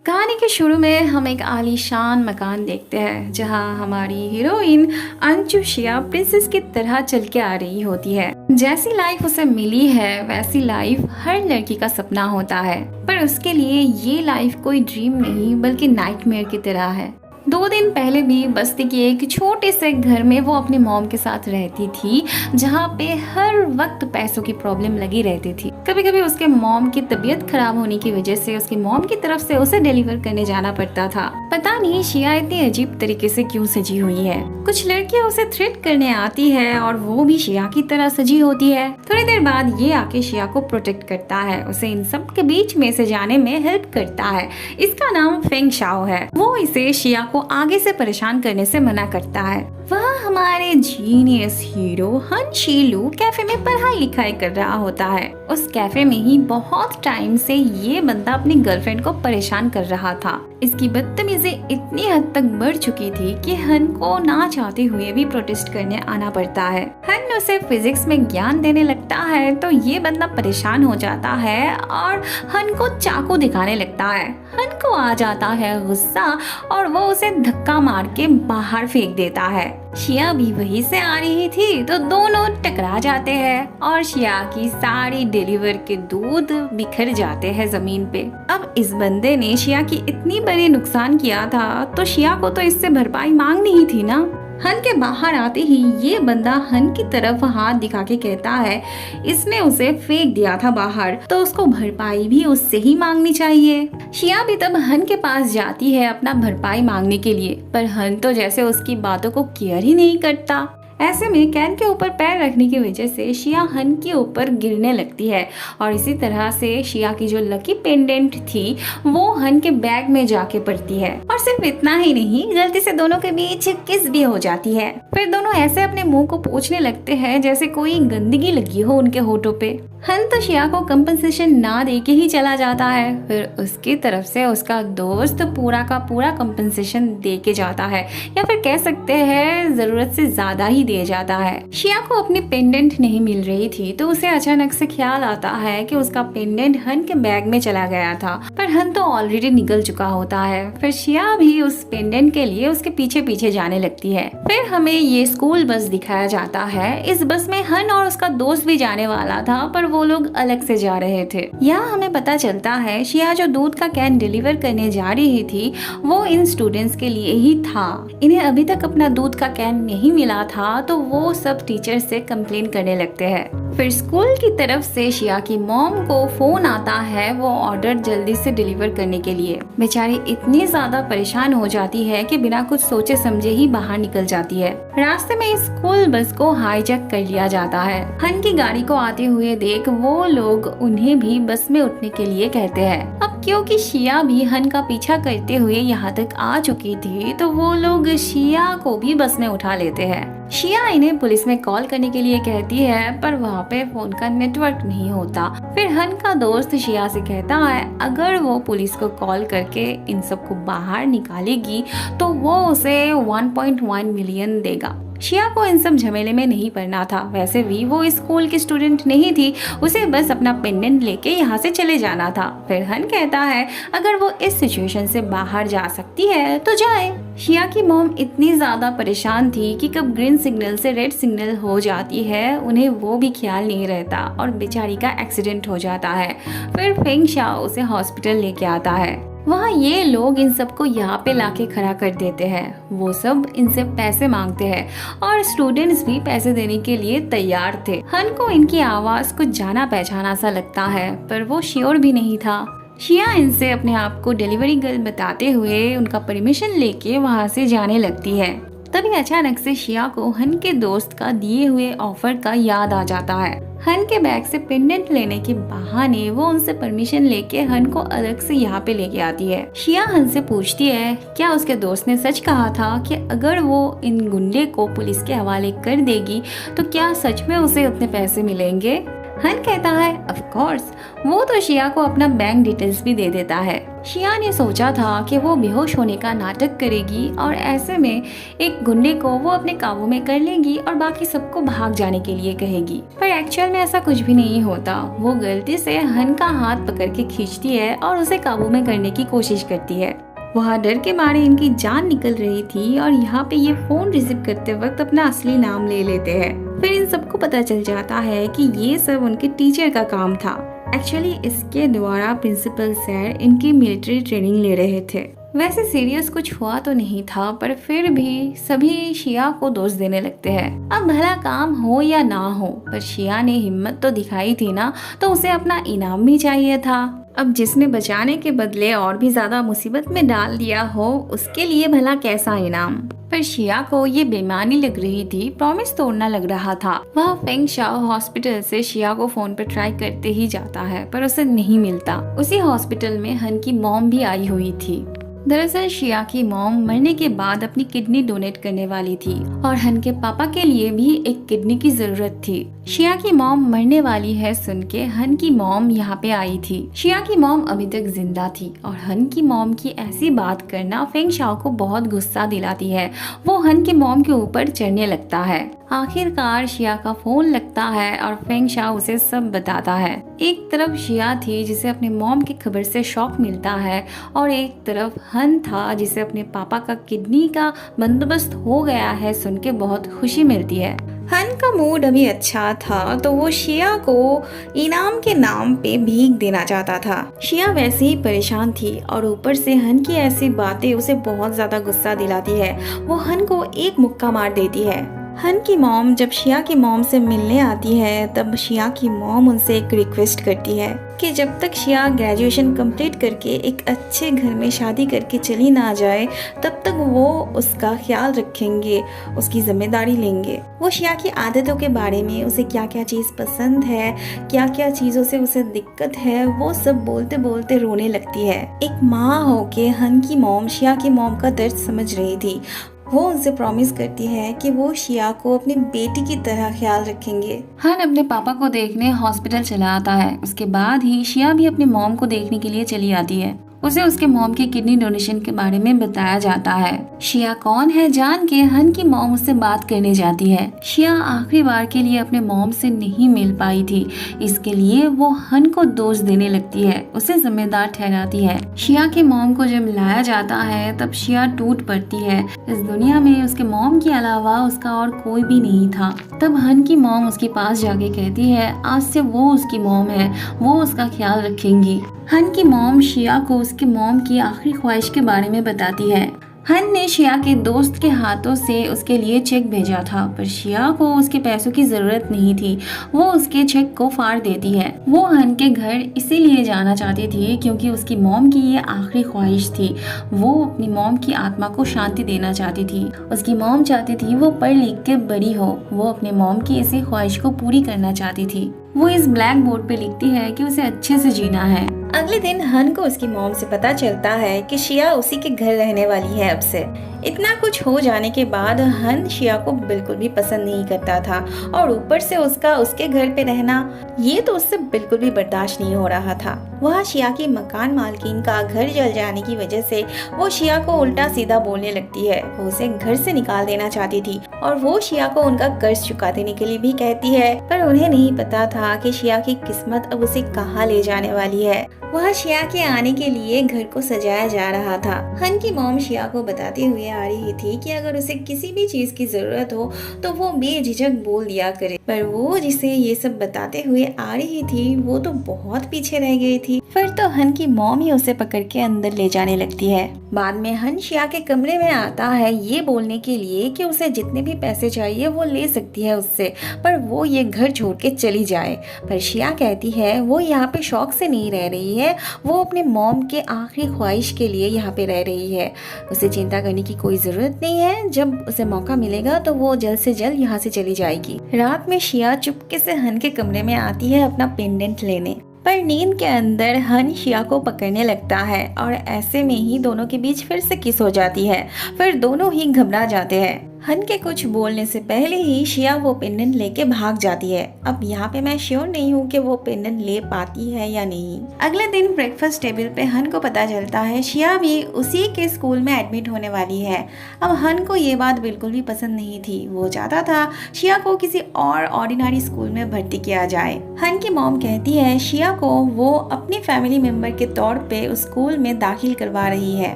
कहानी के शुरू में हम एक आलीशान मकान देखते हैं जहां हमारी हीरोइन अंशु शिया प्रिंसेस की तरह चल के आ रही होती है। जैसी लाइफ उसे मिली है वैसी लाइफ हर लड़की का सपना होता है, पर उसके लिए ये लाइफ कोई ड्रीम नहीं बल्कि नाइटमेयर की तरह है। 2 दिन पहले भी बस्ती के एक छोटे से घर में वो अपनी मॉम के साथ रहती थी, जहाँ पे हर वक्त पैसों की प्रॉब्लम लगी रहती थी। कभी कभी उसके मॉम की तबीयत खराब होने की वजह से उसकी मॉम की तरफ से उसे डिलीवर करने जाना पड़ता था। पता नहीं शिया इतनी अजीब तरीके से क्यों सजी हुई है। कुछ लड़कियां उसे थ्रेट करने आती है और वो भी शिया की तरह सजी होती है। थोड़ी देर बाद ये आके शिया को प्रोटेक्ट करता है, उसे इन सब के बीच में से जाने में हेल्प करता है। इसका नाम फेंग शाओ है। वो इसे शिया को आगे से परेशान करने से मना करता है। वह हमारे जीनियस हीरो हन शीलू कैफे में पढ़ाई लिखाई कर रहा होता है। उस कैफे में ही बहुत टाइम से ये बंदा अपनी गर्लफ्रेंड को परेशान कर रहा था। इसकी बदतमीजी इतनी हद तक बढ़ चुकी थी कि हन को ना चाहते हुए भी प्रोटेस्ट करने आना पड़ता है। हन उसे फिजिक्स में ज्ञान देने लगता है तो ये बंदा परेशान हो जाता है और हन को चाकू दिखाने लगता है। हन को आ जाता है गुस्सा और वो उसे धक्का मार के बाहर फेंक देता है। शिया भी वहीं से आ रही थी तो दोनों टकरा जाते हैं और शिया की सारी डिलीवर के दूध बिखर जाते हैं जमीन पे। अब इस बंदे ने शिया की इतनी बड़ी नुकसान किया था तो शिया को तो इससे भरपाई मांगनी ही थी ना। हन के बाहर आते ही ये बंदा हन की तरफ हाथ दिखा के कहता है इसने उसे फेंक दिया था बाहर तो उसको भरपाई भी उससे ही मांगनी चाहिए। शिया भी तब हन के पास जाती है अपना भरपाई मांगने के लिए, पर हन तो जैसे उसकी बातों को केयर ही नहीं करता। ऐसे में कैन के ऊपर पैर रखने की वजह से शिया हन के ऊपर गिरने लगती है और इसी तरह से शिया की जो लकी पेंडेंट थी वो हन के बैग में जाके पड़ती है। और सिर्फ इतना ही नहीं, गलती से दोनों के बीच किस भी हो जाती है। फिर दोनों ऐसे अपने मुंह को पोंछने लगते हैं जैसे कोई गंदगी लगी हो उनके होठों पे। हन तो शिया को कंपनसेशन ना दे के ही चला जाता है। फिर उसकी तरफ से उसका दोस्त पूरा का पूरा कंपनसेशन दे के जाता है, या फिर कह सकते हैं जरूरत से ज्यादा ही दे जाता है। शिया को अपनी पेंडेंट नहीं मिल रही थी तो उसे अचानक से ख्याल आता है कि उसका पेंडेंट हन के बैग में चला गया था, पर हन तो ऑलरेडी निकल चुका होता है। फिर शिया भी उस पेंडेंट के लिए उसके पीछे पीछे जाने लगती है। फिर हमें ये स्कूल बस दिखाया जाता है। इस बस में हन और उसका दोस्त भी जाने वाला था, पर वो लोग अलग से जा रहे थे। यहाँ हमें पता चलता है शिया जो दूध का कैन डिलीवर करने जा रही थी वो इन स्टूडेंट्स के लिए ही था। इन्हें अभी तक अपना दूध का कैन नहीं मिला था तो वो सब टीचर से कंप्लेन करने लगते हैं। फिर स्कूल की तरफ से शिया की मॉम को फोन आता है वो ऑर्डर जल्दी से डिलीवर करने के लिए। बेचारी इतनी ज्यादा परेशान हो जाती है कि बिना कुछ सोचे समझे ही बाहर निकल जाती है। रास्ते में स्कूल बस को हाईजैक कर लिया जाता है। हन की गाड़ी को आते हुए देख वो लोग उन्हें भी बस में उठने के लिए कहते हैं। अब क्योंकि शिया भी हन का पीछा करते हुए यहाँ तक आ चुकी थी तो वो लोग शिया को भी बस में उठा लेते हैं। शिया इन्हें पुलिस में कॉल करने के लिए कहती है, पर वहाँ पे फोन का नेटवर्क नहीं होता। फिर हन का दोस्त शिया से कहता है अगर वो पुलिस को कॉल करके इन सबको बाहर निकालेगी तो वो उसे 1.1 मिलियन देगा। शिया को इन सब झमेले में नहीं पड़ना था। वैसे भी वो स्कूल की स्टूडेंट नहीं थी, उसे बस अपना पेंडेंट लेके यहाँ से चले जाना था। फिर हन कहता है अगर वो इस सिचुएशन से बाहर जा सकती है तो जाए। शिया की मॉम इतनी ज्यादा परेशान थी कि कब ग्रीन सिग्नल से रेड सिग्नल हो जाती है उन्हें वो भी ख्याल नहीं रहता और बेचारी का एक्सीडेंट हो जाता है। फिर फेंग शाओ उसे हॉस्पिटल लेके आता है। वहाँ ये लोग इन सबको यहाँ पे लाके खड़ा कर देते हैं। वो सब इनसे पैसे मांगते हैं और स्टूडेंट्स भी पैसे देने के लिए तैयार थे। हन को इनकी आवाज कुछ जाना पहचाना सा लगता है, पर वो श्योर भी नहीं था। शिया इनसे अपने आप को डिलीवरी गर्ल बताते हुए उनका परमिशन लेके वहाँ से जाने लगती है। तभी अचानक से शिया को हन के दोस्त का दिए हुए ऑफर का याद आ जाता है। हन के बैग से पेंडेंट लेने के बहाने वो उनसे परमिशन लेके हन को अलग से यहाँ पे लेके आती है। शिया हन से पूछती है क्या उसके दोस्त ने सच कहा था कि अगर वो इन गुंडे को पुलिस के हवाले कर देगी तो क्या सच में उसे उतने पैसे मिलेंगे। हन कहता है ऑफ कोर्स, वो तो शिया को अपना बैंक डिटेल्स भी दे देता है। शिया ने सोचा था कि वो बेहोश होने का नाटक करेगी और ऐसे में एक गुंडे को वो अपने काबू में कर लेगी और बाकी सबको भाग जाने के लिए कहेगी, पर एक्चुअल में ऐसा कुछ भी नहीं होता। वो गलती से हन का हाथ पकड़ के खींचती है और उसे काबू में करने की कोशिश करती है। वहाँ डर के मारे इनकी जान निकल रही थी और यहाँ पे ये फोन रिसीव करते वक्त अपना असली नाम ले लेते हैं। फिर इन सबको पता चल जाता है कि ये सब उनके टीचर का काम था। एक्चुअली इसके द्वारा प्रिंसिपल सर इनकी मिलिट्री ट्रेनिंग ले रहे थे। वैसे सीरियस कुछ हुआ तो नहीं था, पर फिर भी सभी शिया को दोष देने लगते हैं। अब भला काम हो या ना हो, पर शिया ने हिम्मत तो दिखाई थी ना, तो उसे अपना इनाम भी चाहिए था। अब जिसने बचाने के बदले और भी ज्यादा मुसीबत में डाल दिया हो, उसके लिए भला कैसा इनाम। पर शिया को ये बेईमानी लग रही थी, प्रॉमिस तोड़ना लग रहा था। वह फेंग शाओ हॉस्पिटल से शिया को फोन पर ट्राई करते ही जाता है, पर उसे नहीं मिलता। उसी हॉस्पिटल में हन की मॉम भी आई हुई थी। दरअसल शिया की मॉम मरने के बाद अपनी किडनी डोनेट करने वाली थी और हन के पापा के लिए भी एक किडनी की जरूरत थी। शिया की मॉम मरने वाली है सुन के हन की मॉम यहाँ पे आई थी। शिया की मॉम अभी तक जिंदा थी और हन की मॉम की ऐसी बात करना फेंग शाओ को बहुत गुस्सा दिलाती है। वो हन की मॉम के ऊपर चढ़ने लगता है। आखिरकार शिया का फोन लगता है और फेंग शाओ उसे सब बताता है। एक तरफ शिया थी जिसे अपने मॉम की खबर से शॉक मिलता है और एक तरफ हन था जिसे अपने पापा का किडनी का बंदोबस्त हो गया है सुन के बहुत खुशी मिलती है। हन का मूड अभी अच्छा था तो वो शिया को इनाम के नाम पे भीख देना चाहता था। शिया वैसे ही परेशान थी और ऊपर से हन की ऐसी बातें उसे बहुत ज्यादा गुस्सा दिलाती है। वो हन को एक मुक्का मार देती है। हन की मॉम जब शिया की मॉम से मिलने आती है तब शिया की मॉम उनसे एक रिक्वेस्ट करती है कि जब तक शिया ग्रेजुएशन कंप्लीट करके एक अच्छे घर में शादी करके चली ना जाए तब तक वो उसका ख्याल रखेंगे, उसकी जिम्मेदारी लेंगे। वो शिया की आदतों के बारे में, उसे क्या क्या चीज़ पसंद है, क्या क्या चीज़ों से उसे दिक्कत है, वो सब बोलते बोलते रोने लगती है। एक माँ होके हन की मॉम शिया की मॉम का दर्द समझ रही थी। वो उनसे प्रॉमिस करती है कि वो शिया को अपनी बेटी की तरह ख्याल रखेंगे। हन अपने पापा को देखने हॉस्पिटल चला आता है। उसके बाद ही शिया भी अपनी मॉम को देखने के लिए चली आती है। उसे उसके मॉम की किडनी डोनेशन के बारे में बताया जाता है। शिया कौन है जान के हन की मॉम उससे बात करने जाती है। शिया आखिरी बार के लिए अपने मॉम से नहीं मिल पाई थी, इसके लिए वो हन को दोष देने लगती है, उसे जिम्मेदार ठहराती है। शिया के मॉम को जब लाया जाता है तब शिया टूट पड़ती है। इस दुनिया में उसके मॉम के अलावा उसका और कोई भी नहीं था। तब हन की मॉम उसके पास जाके कहती है आज से वो उसकी मॉम है, वो उसका ख्याल रखेंगी। हन की मॉम शिया को उसकी मॉम की आखिरी ख्वाहिश के बारे में बताती है। हन ने शिया के दोस्त के हाथों से उसके लिए चेक भेजा था, पर शिया को उसके पैसों की जरूरत नहीं थी। वो उसके चेक को फाड़ देती है। वो हन के घर इसीलिए जाना चाहती थी क्योंकि उसकी मॉम की ये आखिरी ख्वाहिश थी। वो अपनी मॉम की आत्मा को शांति देना चाहती थी। उसकी मॉम चाहती थी वो पढ़ लिख के बड़ी हो। वो अपने मॉम की इसी ख्वाहिश को पूरी करना चाहती थी। वो इस ब्लैक बोर्ड पे लिखती है कि उसे अच्छे से जीना है। अगले दिन हन को उसकी मॉम से पता चलता है कि शिया उसी के घर रहने वाली है अब से। इतना कुछ हो जाने के बाद हन शिया को बिल्कुल भी पसंद नहीं करता था और ऊपर से उसका उसके घर पे रहना ये तो उससे बिल्कुल भी बर्दाश्त नहीं हो रहा था। वहाँ शिया की मकान मालकिन का घर जल जाने की वजह से वो शिया को उल्टा सीधा बोलने लगती है। वो उसे घर से निकाल देना चाहती थी और वो शिया को उनका कर्ज चुका देने के लिए भी कहती है, पर उन्हें नहीं पता था कि शिया की किस्मत अब उसे कहाँ ले जाने वाली है। वह शिया के आने के लिए घर को सजाया जा रहा था। हन की मॉम शिया को बताते हुए आ रही थी कि अगर उसे किसी भी चीज की जरूरत हो तो वो बेझिझक बोल दिया करे, पर वो जिसे ये सब बताते हुए आ रही थी वो तो बहुत पीछे रह गई थी। फिर तो हन की मॉम ही उसे पकड़ के अंदर ले जाने लगती है। बाद में हन शिया के कमरे में आता है ये बोलने के लिए कि उसे जितने भी पैसे चाहिए वो ले सकती है उससे, पर वो ये घर छोड़ के चली जाए। पर शिया कहती है वो यहाँ पे शौक से नहीं रह रही है, वो अपने मॉम के आखिरी ख्वाहिश के लिए यहाँ पे रह रही है। उसे चिंता करने की कोई जरूरत नहीं है, जब उसे मौका मिलेगा तो वो जल्द से जल्द यहाँ से चली जाएगी। रात में शिया चुपके से हन के कमरे में आती है अपना पेंडेंट लेने, पर नींद के अंदर हन शिया को पकड़ने लगता है और ऐसे में ही दोनों के बीच फिर से किस हो जाती है। फिर दोनों ही घबरा जाते हैं। हन के कुछ बोलने से पहले ही शिया वो पेंडेंट लेके भाग जाती है। अब यहाँ पे मैं श्योर नहीं हूँ कि वो पेंडेंट ले पाती है या नहीं। अगले दिन ब्रेकफास्ट टेबल पे हन को पता चलता है शिया भी उसी के स्कूल में एडमिट होने वाली है। अब हन को ये बात बिल्कुल भी पसंद नहीं थी। वो चाहता था शिया को किसी और ऑर्डिनरी स्कूल में भर्ती किया जाए। हन की मॉम कहती है शिया को वो अपनी फैमिली मेंबर के तौर पे उस स्कूल में दाखिल करवा रही है।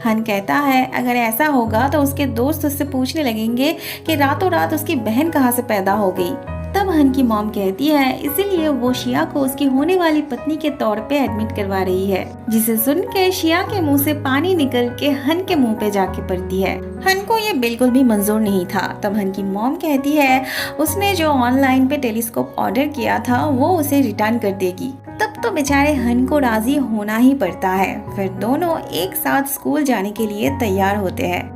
हन कहता है अगर ऐसा होगा तो उसके दोस्त उससे पूछने लगेंगे कि रातों रात उसकी बहन कहाँ से पैदा हो गई। तब हन की मॉम कहती है इसीलिए वो शिया को उसकी होने वाली पत्नी के तौर पे एडमिट करवा रही है, जिसे सुन के शिया के मुंह से पानी निकल के हन के मुंह पे जाके पड़ती है। हन को ये बिल्कुल भी मंजूर नहीं था। तब हन की मॉम कहती है उसने जो ऑनलाइन पे टेलीस्कोप ऑर्डर किया था वो उसे रिटर्न कर देगी। तब तो बेचारे हन को राजी होना ही पड़ता है। फिर दोनों एक साथ स्कूल जाने के लिए तैयार होते हैं।